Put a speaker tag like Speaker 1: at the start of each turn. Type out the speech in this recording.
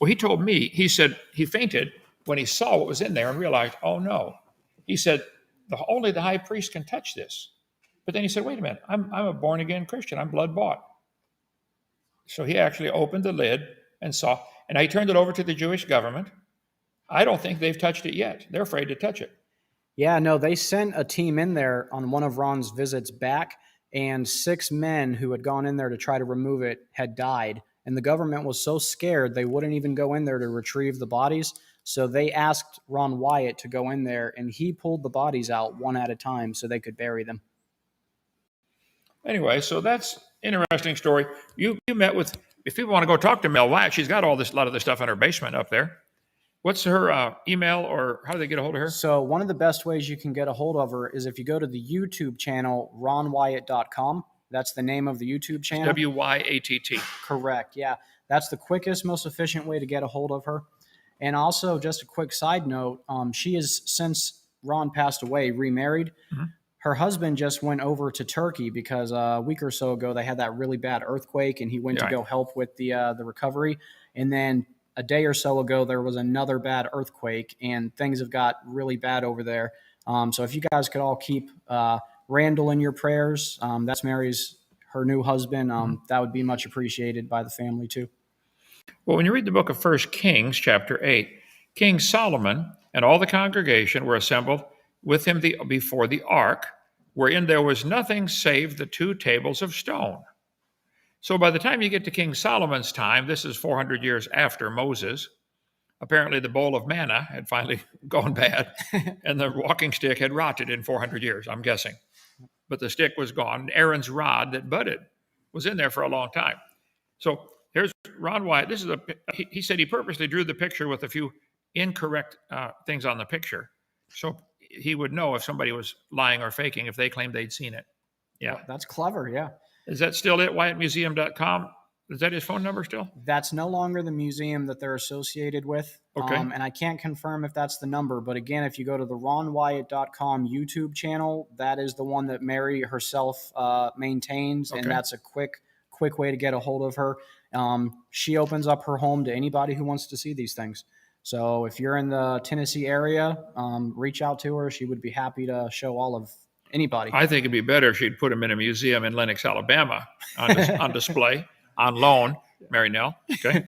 Speaker 1: Well, he told me, he said he fainted when he saw what was in there and realized, oh no. He said, only the high priest can touch this. But then he said, wait a minute, I'm a born again Christian. I'm blood bought. So he actually opened the lid and saw, and he turned it over to the Jewish government. I don't think they've touched it yet. They're afraid to touch it.
Speaker 2: Yeah, no, they sent a team in there on one of Ron's visits back, and 6 men who had gone in there to try to remove it had died. And the government was so scared they wouldn't even go in there to retrieve the bodies. So they asked Ron Wyatt to go in there, and he pulled the bodies out one at a time so they could bury them.
Speaker 1: Anyway, so that's an interesting story. You met with, if people want to go talk to Mel Wyatt, she's got a lot of the stuff in her basement up there. What's her email, or how do they get a hold of her?
Speaker 2: So one of the best ways you can get a hold of her is if you go to the YouTube channel, ronwyatt.com. That's the name of the YouTube channel.
Speaker 1: W-Y-A-T-T.
Speaker 2: Correct, yeah. That's the quickest, most efficient way to get a hold of her. And also, just a quick side note, she is, since Ron passed away, remarried. Mm-hmm. Her husband just went over to Turkey because a week or so ago they had that really bad earthquake, and he went to go help with the recovery. And then a day or so ago, there was another bad earthquake, and things have got really bad over there. So if you guys could all keep Randall in your prayers, that's her new husband. That would be much appreciated by the family too.
Speaker 1: Well, when you read the book of 1 Kings, chapter 8, King Solomon and all the congregation were assembled with him before the ark, wherein there was nothing save the 2 tables of stone. So by the time you get to King Solomon's time, this is 400 years after Moses, apparently the bowl of manna had finally gone bad, and the walking stick had rotted in 400 years, I'm guessing. But the stick was gone. Aaron's rod that budded was in there for a long time. So here's Ron Wyatt. He said he purposely drew the picture with a few incorrect things on the picture, so he would know if somebody was lying or faking if they claimed they'd seen it. Yeah.
Speaker 2: That's clever, yeah.
Speaker 1: Is that still it? WyattMuseum.com? Is that his phone number still?
Speaker 2: That's no longer the museum that they're associated with.
Speaker 1: Okay.
Speaker 2: And I can't confirm if that's the number. But again, if you go to the RonWyatt.com YouTube channel, that is the one that Mary herself maintains. Okay. And that's a quick way to get a hold of her. She opens up her home to anybody who wants to see these things. So if you're in the Tennessee area, reach out to her. She would be happy to show all of anybody.
Speaker 1: I think it'd be better if she'd put them in a museum in Lenox, Alabama on display, on loan, Mary Nell. Okay.